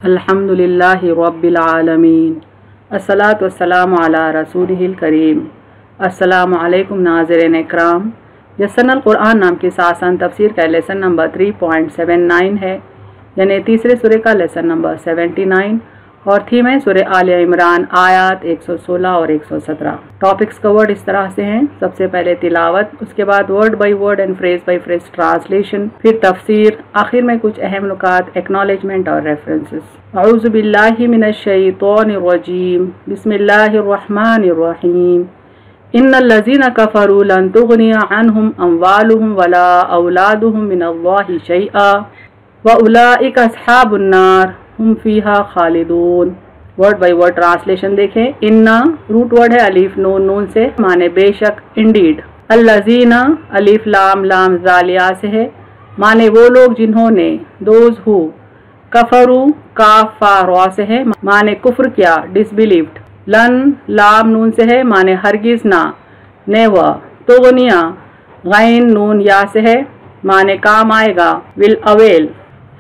अल्हम्दुलिल्लाहि रब्बिल आलमीन अस्सलातु वस्सलामु अला रसूलिहिल करीम। अस्सलामु अलैकुम नाज़रीन इकराम। यस्सनल कुरान नाम की आसान तफसीर का लेसन नंबर 3.79 है, यानी तीसरे सूरे का लेसन नंबर 79 और थीम है सूरे आले इमरान आयात 116 और 117। टॉपिक्स कवर्ड इस तरह से हैं: सबसे पहले तिलावत, उसके बाद word by word and phrase by phrase translation, फिर तफसीर, आखिर में कुछ अहम नुकात, एक्नॉलेजमेंट और रेफरेंसेस। अऊज़ु बिल्लाहि मिनश शैतानिर रजीम, बिस्मिल्लाहिर रहमानिर रहीम। इन्नल लज़ीना कफ़रू लन तुग़निया अन्हुम अम्वालुहुम वला औलादुहुम मिनल्लाहि शैआ व उलाइका अस्हाबुन नार हुम फीहा खालिदून। वर्ड बाय वर्ड ट्रांसलेशन देखें। इन्ना रूट वर्ड है अलीफ नून नून से, माने बेशक, इंडीड। अल्लज़ीना अलीफ लाम लाम जालिया से है, माने वो लोग जिन्होंने, दोज हु। कफरू काफ फा रा से है, माने कुफ्र किया, डिसबिलीव्ड। लन लाम नून से है, माने हरगिज ना, नेवर। तुगनिया गैन नून या से है, माने काम आएगा, विल अवेल।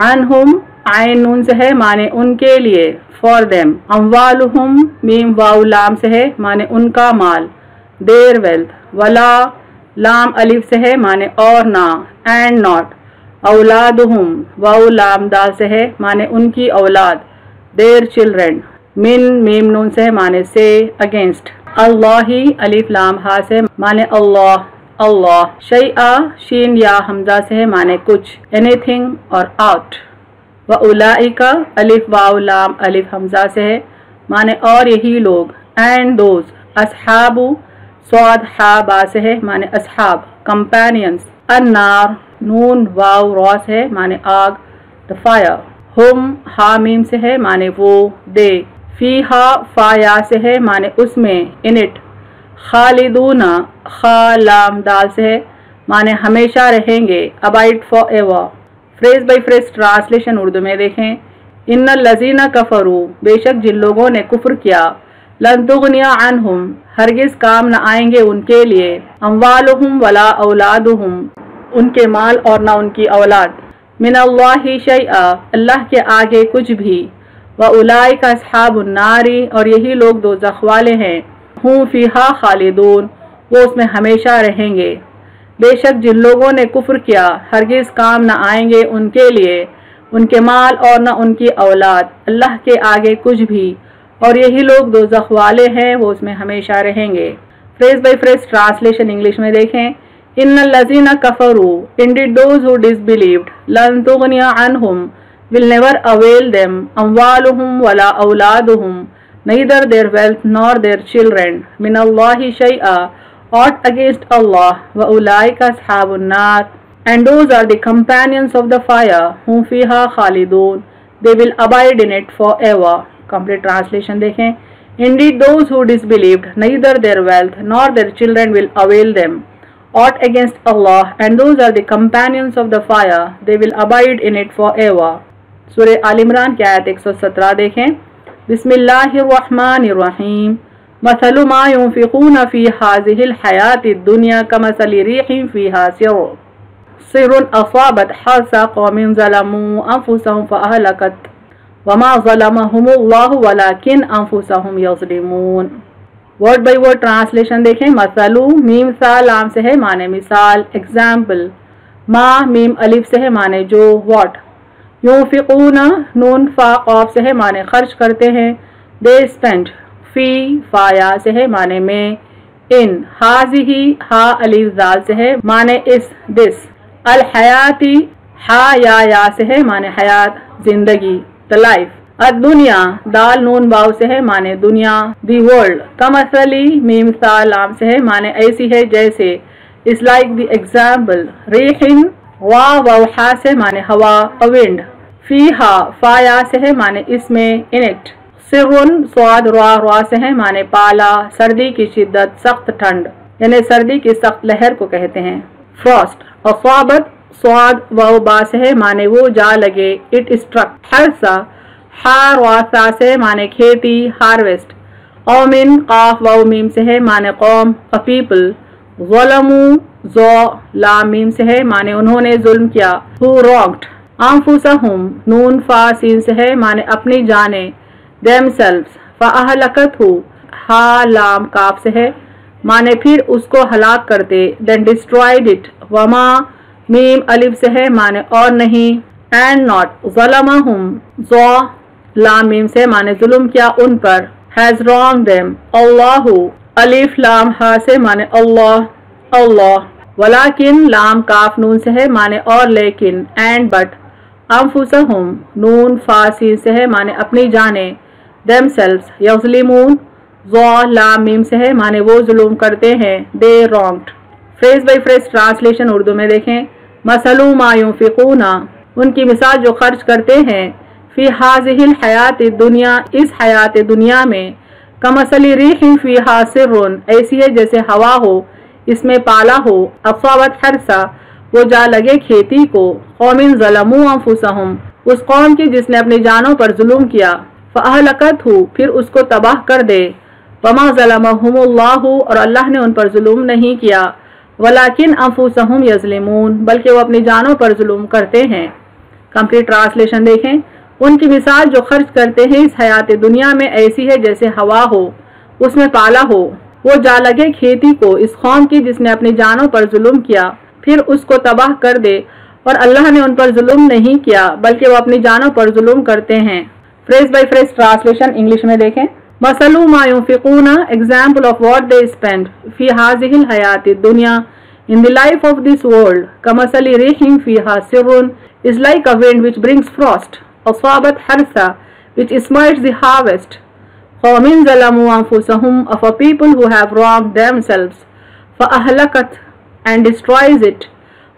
अनहुम आइन नून से है, माने उनके लिए, फॉर देम। अम्वालुहुम मीम वाउ लाम से है, माने उनका माल, देर वेल्थ। वला लाम अलिफ से है, माने और ना, एंड नॉट। औलादुहुम वाउ लाम दाल से है, माने उनकी औलाद, देर चिल्ड्रन। मिन मीम नून से है, माने से, अगेंस्ट। अल्लाही अलिफ लाम हा से, माने अल्लाह अल्लाह। शैआ शीन या हमजा से है, माने कुछ, एनीथिंग और आउट। व उलाइका अलिफ वाव लाम अलिफ हमजा से है, माने और यही लोग। एंड दोज अस्हाबु स्वाद हा बा से है, माने अस्हाब, कंपेनियंस। अन्नार नून वाव रॉ से है, माने आग, द फायर। हुम हा मीम से है, माने वो, दे। फीहा फा या से है, माने उसमें, इन इट। खालिदूना खा लाम दाल से है, माने हमेशा रहेंगे, abide for ever. Phrase by phrase translation Urdu में देखें। इन्नल लज़ीना कफरू बेशक जिन लोगों ने कुफ्र किया, लन तुग़निया अन्हुम हरगिज काम न आएंगे उनके लिए, अम्वालुहुम वला औलादुहुम उनके माल और न उनकी औलाद, मिनल्लाहि शैआ अल्लाह के आगे कुछ भी, व उलाइका अस्हाबुन नारी और यही लोग दोज़ख वाले हैं, हुम फीहा खालिदून वो उसमें हमेशा रहेंगे। बेशक जिन लोगों ने कुफ्र किया हरगिज काम न आएंगे उनके लिए, उनके माल और न उनकी औलाद, अल्लाह के आगे कुछ भी, और यही लोग दोज़ख वाले हैं, वो उसमें हमेशा रहेंगे। Phrase by phrase translation English में देखें। इन्नल लज़ीना कफरू इंडीड दोज हु डिसबिलीव्ड, लन तुग़निया अन्हुम will never avail them amwaluhum wala auladuhum, neither their wealth nor their children, min Allahi shay'a, aught against Allah, wa ulaika ashabun nar, and those are the companions of the fire, hum fiha khalidun, they will abide in it forever. Complete translation देखें। Indeed those who disbelieved, neither their wealth nor their children will avail them, aught against Allah, and those are the companions of the fire, they will abide in it forever. सूरे आल इमरान की आयत 117 देखें। बिस्मिल्लाहिर रहमानिर रहीम। मसलु मा युनफिकून फी हाज़िहिल हयातिद दुनिया कमसलि रीहिन फीहा सिर्रुन असाबत हर्सा कौमिन ज़लमू अनफुसहुम फअहलकत वमा ज़लमहुमुल्लाहु वलाकिन अनफुसहुम यज़लिमून। Word by word translation देखें। मसलु meme सा लाम से है, माने मिसाल, एग्जाम्पल। मा मीम अलिफ से है, माने जो, व्हाट। युनफिकूना नून फा कॉफ से है, माने खर्च करते हैं, दे स्पेंड। फी फाया से है, माने में, इन। हाज़िही हा अलिफ जाल से है, माने इस, दिस। अल हयाती हा या से है, माने हयात, जिंदगी, द लाइफ। अद दुनिया दाल नून वाव से है, माने दुनिया, दी वर्ल्ड। कमसली मीम सा लाम से है, माने ऐसी है जैसे, इस लाइक द एग्जाम्पल। रेहिन वाव वाव हा से, माने हवा, अ विंड। फीहा फाया से है, माने इसमें, इन इट। सिर्रुन स्वाद रा से है, माने पाला, सर्दी की शिद्दत, सख्त ठंड, यानी सर्दी की सख्त लहर को कहते हैं, फ्रॉस्ट। असाबत स्वाद वाव बा से है, माने वो जा लगे, इट स्ट्रक। हर्सा हा रा सा से, माने खेती, हार्वेस्ट। कौमिन काफ वाव मीम से है, माने कौम, अ पीपल। ज़लमू ज़ो लाम मीम से है, माने उन्होंने जुल्म किया, हु रॉन्ग्ड। अनफुसहुम नून फा सीन से है माने अपनी जाने, themselves फअहलकतहु हा लाम काफ से है माने फिर उसको हलाक करते, then destroyed it Verma meme अलिफ से है माने और नहीं, and not ज़लमहुम ज़ा लाम मीम से माने जुल्म किया उन पर, has wronged them अल्लाहु अलिफ लाम हा से माने अल्लाह अल्लाह, वलाकिन लाम काफ नून से है माने और लेकिन, and but अनफुसहुम नून फा सीन से है माने अपनी जाने, themselves यज़लिमून ज़ा लाम मीम से है माने वो जुल्म करते हैं, they wronged। Phrase by phrase translation Urdu में देखें। मसलू मा युनफिकूना उनकी मिसाल जो खर्च करते हैं, फी हाज़िहिल हयात दुनिया इस हयात दुनिया में, कमसली रीहिन फीहा सिर्रुन ऐसी है जैसे हवा हो इसमें पाला हो, अफ़ावत हरसा वो जा लगे खेती को, कौमिन ज़लमू अनफुसहुम उस कौम की जिसने अपनी जानों पर जुल्म किया, फ़अहलकतहु फिर उसको तबाह कर दे, वमा ज़लमहुमुल्लाहु और अल्लाह ने उन पर जुल्म नहीं किया, वलाकिन अनफुसहुम यज़लिमून बल्कि वो अपनी जानों पर जुल्म करते हैं। कंप्लीट ट्रांसलेशन देखें। उनकी मिसाल जो खर्च करते हैं इस हयात दुनिया में ऐसी है जैसे हवा हो उसमें पाला हो, वो जा लगे खेती को इस कौम की जिसने अपनी जानों पर जुल्म किया, फिर उसको तबाह कर दे और अल्लाह ने उन पर जुल्म नहीं किया बल्कि वो अपनी जानों पर जुल्म करते हैं। Phrase by phrase translation English में देखें। मसलू मा युनफिकूना example of what they spend फी हाज़िहिल हयातिद दुनिया in the life of this world, कमसली रिहिन फीहा सिर्रुन is like a wind which brings frost, असाबत हरसा which smites the harvest, qawmin zalamu anfusahum of a people who have wronged themselves, fa'ahlakat and destroys it,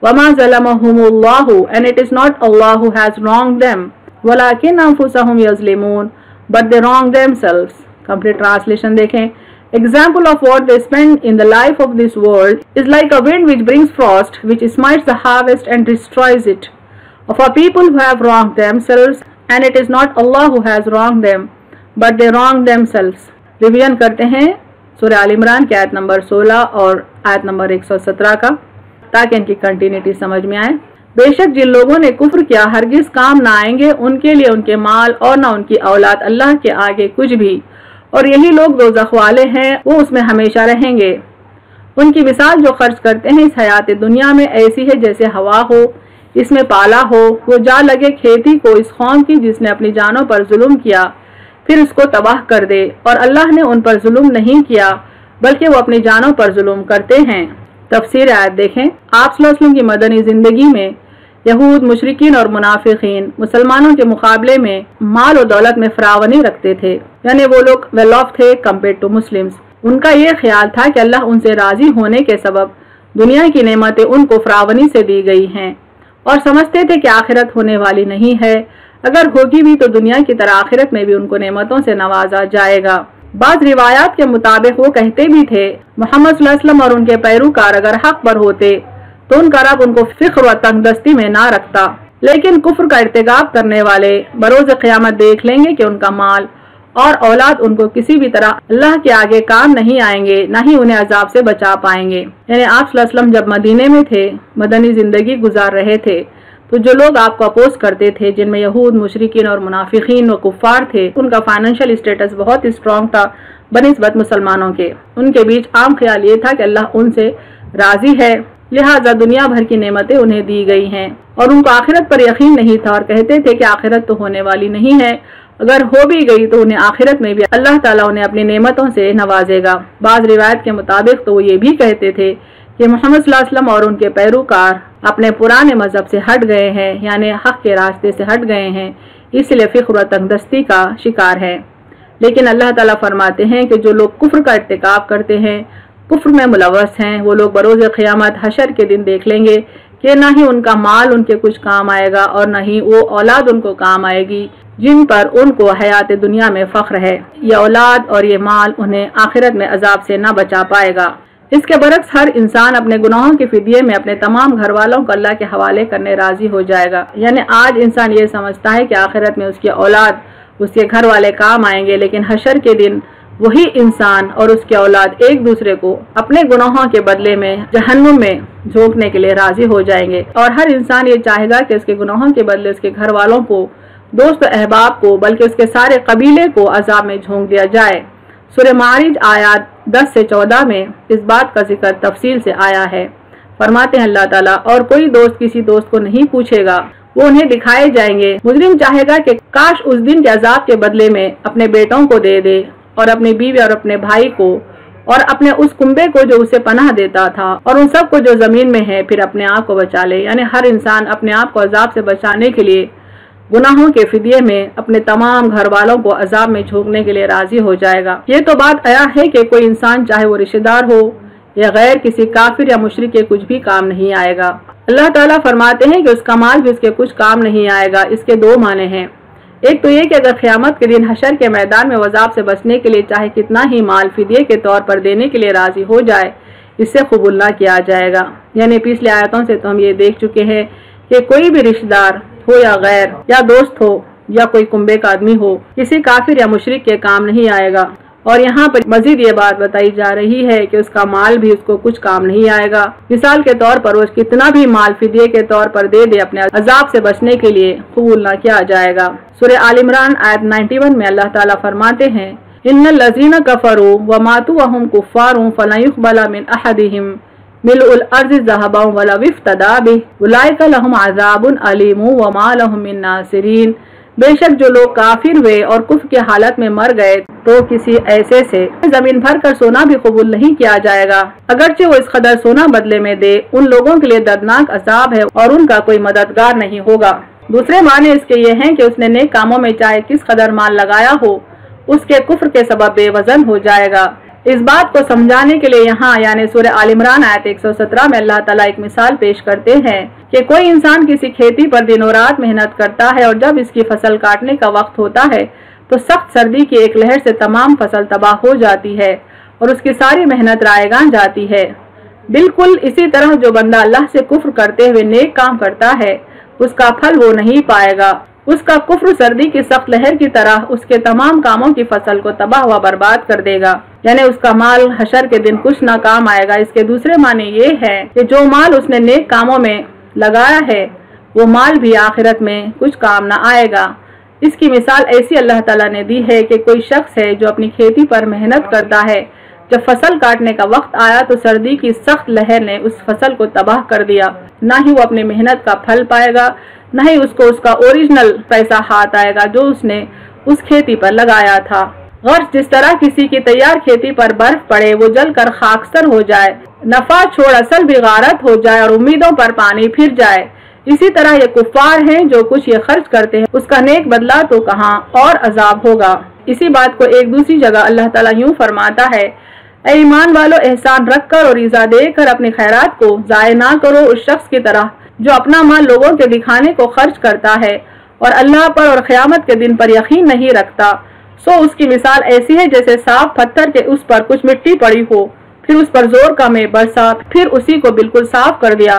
wama zalamahumullahu and it is not Allah who has wronged them, walakin anfusahum yazlimun but they wrong themselves। Complete translation देखें। Example of what they spend in the life of this world is like a wind which brings frost, which smites the harvest and destroys it, of a people who have wronged themselves, and it is not Allah who has wronged them, but they wrong themselves। Revision करते हैं सूरह आल इमरान की आयत number 16 और आयत number 117 का, ताकि इनकी कंटिन्यूटी समझ में आए। बेशक जिन लोगों ने कुफ्र किया हरगिज काम ना आएंगे उनके लिए उनके माल और ना उनकी औलाद अल्लाह के आगे कुछ भी, और यही लोग दोज़ख वाले हैं, वो उसमें हमेशा रहेंगे। उनकी मिसाल जो खर्च करते हैं इस हयात दुनिया में ऐसी है जैसे हवा हो इसमें पाला हो, वो जा लगे खेती को इस कौम की जिसने अपनी जानों पर जुल्म किया, फिर उसको तबाह कर दे और अल्लाह ने उन पर जुल्म नहीं किया बल्कि वो अपनी जानों पर जुल्म करते हैं। तफसीर आयत देखें। आप सल्लल्लाहु अलैहि वसल्लम की मदनी जिंदगी में यहूद मुशरिकीन और मुनाफिकीन मुसलमानों के मुकाबले में माल और दौलत में फरावनी रखते थे, यानी वो लोग वेल ऑफ थे कंपेयर टू मुस्लिम्स। उनका ये ख्याल था कि अल्लाह उनसे राजी होने के सबब दुनिया की नेमतें उनको फरावनी से दी गई हैं, और समझते थे कि आखिरत होने वाली नहीं है, अगर होगी भी तो दुनिया की तरह आखिरत में भी उनको नेमतों से नवाजा जाएगा। बाज़ रिवायात के मुताबिक वो कहते भी थे मोहम्मद सल्लल्लाहु अलैहि वसल्लम और उनके पैरोकार अगर हक पर होते तो उनका रब उनको फिक्र व तंगदस्ती में ना रखता, लेकिन कुफ्र का इर्तिकाब करने वाले बरोज़ क़यामत देख लेंगे कि उनका माल और औलाद उनको किसी भी तरह अल्लाह के आगे काम नहीं आएंगे, ना ही उन्हें अजाब से बचा पाएंगे। यानी आप सल्लल्लाहु अलैहि वसल्लम जब मदीने में थे, मदनी जिंदगी गुजार रहे थे, तो जो लोग आपको अपोज करते थे जिनमें यहूद मुशरिकीन और मुनाफिकीन व कुफ्फार थे, उनका फाइनेंशियल स्टेटस बहुत स्ट्रॉन्ग था बनिस्बत मुसलमानों के। उनके बीच आम ख्याल ये था कि अल्लाह उनसे राजी है, लिहाजा दुनिया भर की नेमतें उन्हें दी गई हैं, और उनको आखिरत पर यकीन नहीं था और कहते थे कि आखिरत तो होने वाली नहीं है, अगर हो भी गई तो उन्हें आखिरत में भी अल्लाह ताला उन्हें अपनी नेमतों से नवाजेगा। बाज़ रिवायत के मुताबिक तो वो ये भी कहते थे कि मोहम्मद सल्लल्लाहु अलैहि वसल्लम और उनके पैरोकार अपने पुराने मजहब से हट गए हैं, यानी हक के रास्ते से हट गए हैं, इसलिए फिक्र व तंगदस्ती का शिकार है। लेकिन अल्लाह ताला फरमाते हैं कि जो लोग कुफ्र का इर्तिकाब करते हैं, कुफ्र में मुलव्वस हैं, वो लोग बरोज़ क़यामत हशर के दिन देख लेंगे कि ना ही उनका माल उनके कुछ काम आएगा और ना ही वो औलाद उनको काम आएगी जिन पर उनको हयात दुनिया में फ़ख्र है। ये औलाद और ये माल उन्हें आखिरत में अजाब से ना बचा पाएगा। इसके बरक्स हर इंसान अपने गुनाहों के फिदिये में अपने तमाम घर वालों को अल्लाह के हवाले करने राजी हो जाएगा। यानी आज इंसान ये समझता है कि आखिरत में उसकी औलाद उसके घर वाले काम आएंगे, लेकिन हशर के दिन وہی انسان اور اس کی اولاد ایک دوسرے کو اپنے گناہوں کے بدلے میں جہنم میں جھونکنے کے لیے راضی ہو جائیں گے، اور ہر انسان یہ چاہے گا کہ اس کے گناہوں کے بدلے اس کے گھر والوں کو، دوست و احباب کو، بلکہ اس کے سارے قبیلے کو عذاب میں جھونک دیا جائے۔ سورہ معارج آیات 10 سے 14 میں اس بات کا ذکر تفصیل سے آیا ہے۔ فرماتے ہیں اللہ تعالیٰ، اور کوئی دوست کسی دوست کو نہیں پوچھے گا، وہ انہیں دکھائے جائیں گے۔ مجرم چاہے گا کہ کاش اس دن کے عذاب کے بدلے میں اپنے بیٹوں کو دے دے، اور اپنی بیوی اور اپنے بھائی کو، اور اپنے اس کنبے کو جو اسے پناہ دیتا تھا، اور ان سب کو جو زمین میں ہے، پھر اپنے آپ کو بچا لے۔ یعنی ہر انسان اپنے آپ کو عذاب سے بچانے کے لیے گناہوں کے فدیے میں اپنے تمام گھر والوں کو عذاب میں جھونکنے کے لیے راضی ہو جائے گا۔ یہ تو بات آیا ہے کہ کوئی انسان چاہے وہ رشتہ دار ہو یا غیر، کسی کافر یا مشرک کے کچھ بھی کام نہیں آئے گا۔ اللہ تعالیٰ فرماتے ہیں کہ اس کا مال بھی اس کے کچھ کام نہیں آئے گا۔ اس کے دو معنی ہیں۔ ایک تو یہ کہ اگر قیامت کے دن حشر کے میدان میں عذاب سے بچنے کے لیے چاہے کتنا ہی مال فدیے کے طور پر دینے کے لیے راضی ہو جائے، اس سے قبول نہ کیا جائے گا۔ یعنی پچھلی آیتوں سے تو ہم یہ دیکھ چکے ہیں کہ کوئی بھی رشتہ دار ہو یا غیر، یا دوست ہو یا کوئی کنبے کا آدمی ہو، کسی کافر یا مشرک کے کام نہیں آئے گا۔ اور یہاں پر مزید یہ بات بتائی جا رہی ہے کہ اس کا مال بھی اس کو کچھ کام نہیں آئے گا۔ مثال کے طور پر وہ کتنا بھی مال فدیے کے طور پر دے دے، اپنے عذاب سے بچنے کے لیے قبول نہ کیا جائے گا۔ سورہ آل عمران آیت 91 میں اللہ تعالیٰ فرماتے ہیں، ان الذین کفروا وماتوا وهم کفار فلن يقبل من احدهم ملء الارض ذهبا ولو افتدى به اولئک لهم عذاب علیم وما لهم من ناصرین۔ بے شک جو لوگ کافر ہوئے اور کفر کی حالت میں مر گئے تو کسی ایسے سے زمین بھر کر سونا بھی قبول نہیں کیا جائے گا، اگرچہ وہ اس قدر سونا بدلے میں دے۔ ان لوگوں کے لیے دردناک عذاب ہے اور ان کا کوئی مددگار نہیں ہوگا۔ دوسرے معنی اس کے یہ ہیں کہ اس نے نیک کاموں میں چاہے کس قدر مال لگایا ہو، اس کے کفر کے سبب بے وزن ہو جائے گا۔ اس بات کو سمجھانے کے لیے یہاں یعنی سورہ آل عمران آیت 117 میں اللہ تعالیٰ ایک مثال پیش کرتے ہیں کہ کوئی انسان کسی کھیتی پر دن و رات محنت کرتا ہے، اور جب اس کی فصل کاٹنے کا وقت ہوتا ہے تو سخت سردی کی ایک لہر سے تمام فصل تباہ ہو جاتی ہے اور اس کی ساری محنت رائیگاں جاتی ہے۔ بالکل اسی طرح جو بندہ اللہ سے کفر کرتے ہوئے نیک کام کرتا ہے، اس کا پھل وہ نہیں پائے گا۔ اس کا کفر سردی کی سخت لہر کی طرح اس کے تمام کاموں کی فصل کو تباہ و برباد کر دے گا، یعنی اس کا مال حشر کے دن کچھ نہ کام آئے گا۔ اس کے دوسرے معنی یہ ہے کہ جو مال اس نے نیک کاموں میں لگایا ہے، وہ مال بھی آخرت میں کچھ کام نہ آئے گا۔ اس کی مثال ایسی اللہ تعالیٰ نے دی ہے کہ کوئی شخص ہے جو اپنی کھیتی پر محنت کرتا ہے، جب فصل کاٹنے کا وقت آیا تو سردی کی سخت لہر نے اس فصل کو تباہ کر دیا۔ نہ ہی وہ اپنی محنت کا پھل پائے گا، نہ ہی اس کو اس کا اوریجنل پیسہ ہاتھ آئے گا جو اس نے اس کھیتی پر لگایا تھا۔ غرض جس طرح کسی کی تیار کھیتی پر برف پڑے، وہ جل کر خاکستر ہو جائے، نفع چھوڑ اصل بھی غارت ہو جائے اور امیدوں پر پانی پھر جائے، اسی طرح یہ کفار ہیں جو کچھ یہ خرچ کرتے ہیں، اس کا نیک بدلہ تو کہاں اور عذاب ہوگا۔ اسی بات کو ایک دوسری جگہ اللہ تعالیٰ یوں فرماتا ہے، اے ایمان والو، احسان رکھ کر اور ایذا دے کر اپنی خیرات کو ضائع نہ کرو اس شخص کی طرح جو اپنا مال لوگوں کے دکھانے کو خرچ کرتا ہے اور اللہ پر اور قیامت کے دن پر یقین نہیں رکھتا۔ سو اس کی مثال ایسی ہے جیسے صاف پتھر کے اس پر کچھ مٹی پڑی ہو، پھر اس پر زور کا میں برسا، پھر اسی کو بالکل صاف کر دیا۔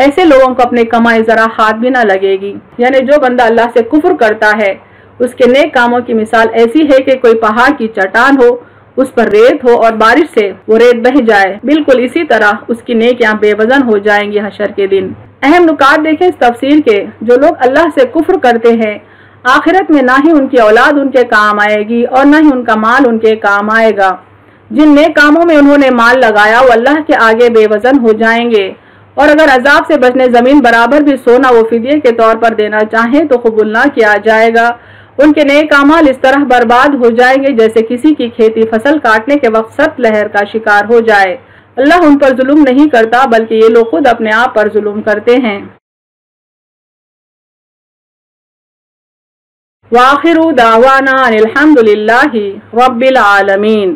ایسے لوگوں کو اپنے کمائی ذرا ہاتھ بھی نہ لگے گی۔ یعنی جو بندہ اللہ سے کفر کرتا ہے، اس کے نیک کاموں کی مثال ایسی ہے کہ کوئی پہاڑ کی چٹان ہو، اس پر ریت ہو اور بارش سے وہ ریت بہہ جائے، بالکل اسی طرح اس کی نیکیاں بے وزن ہو جائیں گی حشر کے دن۔ اہم نکات دیکھیں اس تفسیر کے، جو لوگ اللہ سے کفر کرتے ہیں، آخرت میں نہ ہی ان کی اولاد ان کے کام آئے گی اور نہ ہی ان کا مال ان کے کام آئے گا۔ جن نیک کاموں میں انہوں نے مال لگایا وہ اللہ کے آگے بے وزن ہو جائیں گے، اور اگر عذاب سے بچنے زمین برابر بھی سونا وہ فدیے کے طور پر دینا چاہیں تو قبول نہ کیا جائے گا۔ ان کے نیک اعمال اس طرح برباد ہو جائیں گے جیسے کسی کی کھیتی فصل کاٹنے کے وقت سخت لہر کا شکار ہو جائے۔ اللہ ان پر ظلم نہیں کرتا بلکہ یہ لوگ خود اپنے آپ پر ظلم کرتے ہیں۔ وآخر دعوانا الحمد للہ رب العالمین۔